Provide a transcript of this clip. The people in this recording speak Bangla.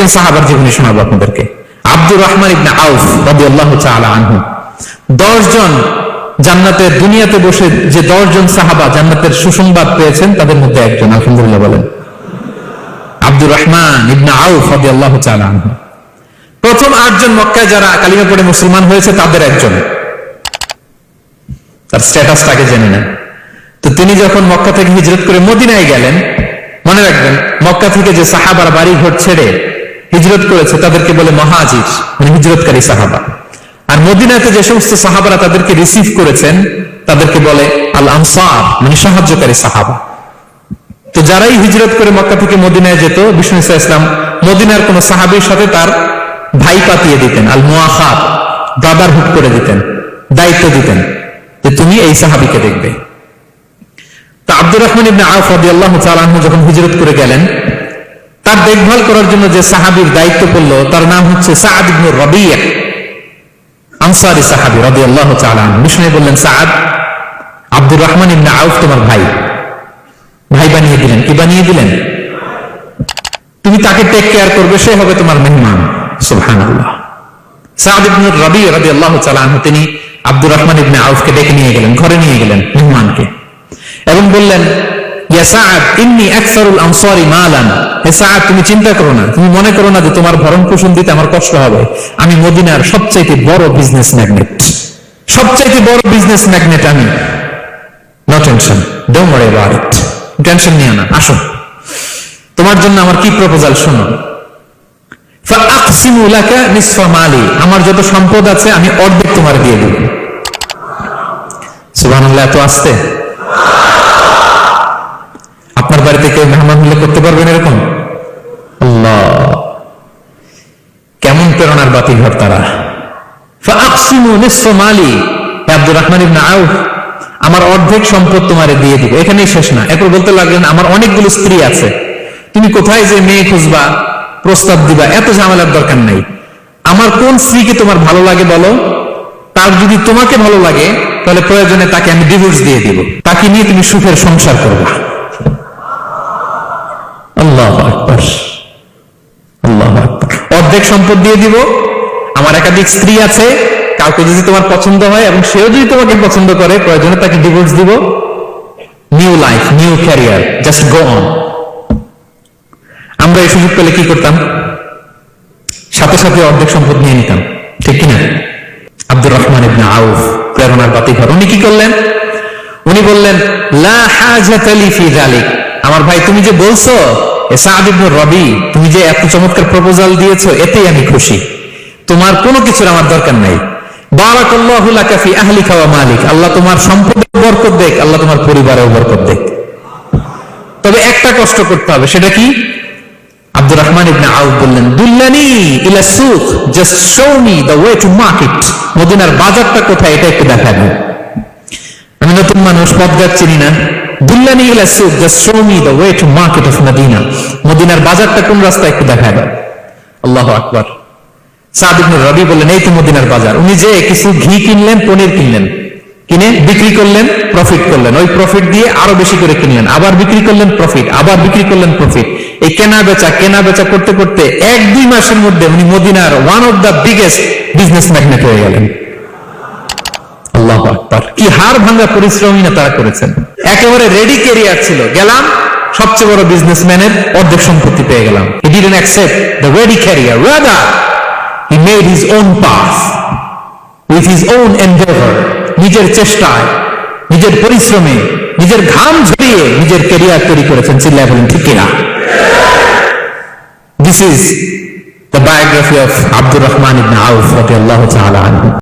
একজন সাহাবার জীবনী শোনাবো আপনাদেরকে। আব্দুর রহমান ইবনে আউফ রাদিয়াল্লাহু তাআলা আনহু। 10 জন জান্নাতের দুনিয়াতে বসে যে 10 জন সাহাবা জান্নাতের সুসংবাদ পেয়েছেন তাদের মধ্যে একজন, আলহামদুলিল্লাহ বলেন। আব্দুর রহমান ইবনে আউফ রাদিয়াল্লাহু তাআলা আনহু প্রথম 8 জন মক্কায় যারা কালিমা পড়ে মুসলমান হয়েছে তাদের একজন। তার স্ট্যাটাসটাকে জেনে নেন। তো তিনি যখন মক্কা থেকে হিজরত করে মদিনায় গেলেন, মনে রাখবেন মক্কা থেকে যে সাহাবারা বাড়ি ঘর ছেড়ে হিজরত করেছে তাদেরকে বলে মুহাজির, মানে হিজরতকারী সাহাবা। আর মদিনাতে যে সমস্ত সাহাবারা তাদেরকে রিসিভ করেছেন তাদেরকে বলে আল আনসার, মানে সাহায্যকারী সাহাবা। তো যারাই হিজরত করে মক্কা থেকে মদিনায় যেত, বিষ্ণু ইসলাম মদিনার কোন সাহাবীর সাথে তার ভাই পাতিয়ে দিতেন, আল মুআখাত, ব্রাদারহুড করে দিতেন, দায়িত্ব দিতেন যে তুমি এই সাহাবীকে দেখবে। তা আব্দুর রহমান ইবনে আউফ রাদিয়াল্লাহু তাআলা আনহু যখন হিজরত করে গেলেন, তার দেখভাল করার জন্য যে সাহাবীর দায়িত্ব পড়ল তার নাম হচ্ছে সাআদ ইবনে রাবিয়া, আনসারী সাহাবী রাদিয়াল্লাহু তাআলা আনহু। বিষ্ণু বললেন, সাআদ, আব্দুর রহমান ইবনে আউফ তোমার ভাই, ভাই বানিয়ে দিলেন। কি বানিয়ে দিলেন? তুমি তাকে টেক কেয়ার করবে, সে হবে তোমার মেহমান। সুবহানাল্লাহ। সাআদ ইবনে রাবিয়া রাদিয়াল্লাহু তাআলা আনহু তিনি আব্দুর রহমান ইবনে আউফকে ডেকে নিয়ে গেলেন, ঘরে নিয়ে গেলেন মেহমানকে, এবং বললেন, ইয়া সাআদ ইন্নী আকসারুল আনসারি মালান। হে সাআদ, তুমি চিন্তা করো না, তুমি মনে করো না যে তোমার ভরণ পোষণ দিতে আমার কষ্ট হবে। আমি মদিনার সবচাইতে বড় বিজনেস ম্যাগনেট, সবচাইতে বড় বিজনেস ম্যাগনেট আমি। No tension, don't worry about it, tension নিও না, আসো তোমার জন্য আমার কি প্রপোজাল শোনো। ফাআকসিমু লাকা নিসফা মালি, আমার যত সম্পদ আছে আমি অর্ধেক তোমার দিয়ে দেব। সুবহানাল্লাহ। এত আসতে আপনার বাড়িতে কেউ মেহমান হলে করতে পারবেন এরকম? আল্লাহ, কেমন প্রেরণার বাতি ঘর তারা। ফাআকসিমু নিসফা মালি, আব্দুর রহমান ইবনে আউফ, আমার অর্ধেক সম্পদ তোমারে দিয়ে দিব। এখানেই শেষ না, এরপর বলতে লাগলেন, আমার অনেকগুলো স্ত্রী আছে, তুমি কোথায় যে মেয়ে খুঁজবা, প্রস্তাব দিবা, এত ঝামেলার দরকার নাই। আমার কোন স্ত্রীকে তোমার ভালো লাগে বলো, তার যদি তোমাকে ভালো লাগে তাহলে প্রয়োজনে তাকে আমি ডিভোর্স দিয়ে দিব, তাকে নিয়ে তুমি সুখের সংসার করবা। আল্লাহু আকবার, আল্লাহু আকবার। অর্ধেক সম্পদ দিয়ে দিব, আমার একাধিক স্ত্রী আছে, কাউকে যদি তোমার পছন্দ হয় এবং সেও যদি তোমাকে পছন্দ করে প্রয়োজনে তাকে ডিভোর্স দিব। New life, new career, just go on. আমরা এই সুযোগ পেলে কি করতাম? সাথে সাথে অর্ধেক সম্পদ নিয়ে নিতাম, ঠিক কিনা? আব্দুর রহমান ইবনে আউফ প্রেরণার বাতিঘর। উনি কি করলেন? উনি বললেন, লা হাজাতা লি ফি যালিক, আমার ভাই তুমি যে বলছো সাআদ ইবনে রাবি, তুমি যে এত চমৎকার প্রপোজাল দিয়েছো, এতেই আমি খুশি, তোমার কোনো কিছুর আমার দরকার নাই। বারাকাল্লাহু লাকা ফি আহলিকা ওয়া মালিক, আল্লাহ তোমার সম্পদে বরকত দেখ, আল্লাহ তোমার পরিবারেও বরকত দেখ। তবে একটা কষ্ট করতে হবে, সেটা কি? আব্দুর রহমান ইবনে আউফ বললেন, দুল্লানি ইলা সুক, just show me the way to market, মদিনার বাজারটা কোথায় এটা একটু দেখায় দাও। আমি নতুন মানুষ, পথঘাট চিনি না। দুল্লানি ইলা সুক, just show me the way to market of Medina, মদিনার বাজারটা কোন রাস্তায় একটু দেখায় দাও। আল্লাহু আকবার। সাআদ ইবনে রাবি বললেন, এই তো মদিনার বাজার। উনি যে কিছু ঘি কিনলেন, পনির কিনলেন, কিনে বিক্রি করলেন, প্রফিট করলেন, ওই প্রফিট দিয়ে আরো বেশি করে কিনলেন, আবার বিক্রি করলেন, প্রফিট, আবার বিক্রি করলেন, প্রফিট। এই কেনা বেচা করতে করতে 1-2 মাসের মধ্যে উনি মদিনার one of the biggest business magnate হয়ে গেলেন। আল্লাহু আকবার। কি হাড় ভাঙা পরিশ্রমই না তারা করেছেন। একেবারে রেডি ক্যারিয়ার ছিল, গেলাম সবচেয়ে বড় বিজনেসম্যানের অর্ধেক সম্পত্তি পেয়ে গেলাম। He didn't accept the ready career, rather he made his own path with his own endeavor, নিজের চেষ্টায়, নিজের পরিশ্রমে, নিজের ঘাম ঝরিয়ে নিজের ক্যারিয়ার তৈরি করেছেন। চিল্লায় বলেন ঠিক কিনা? This is the biography of Abdul Rahman ibn Auf radiyallahu ta'ala anhu.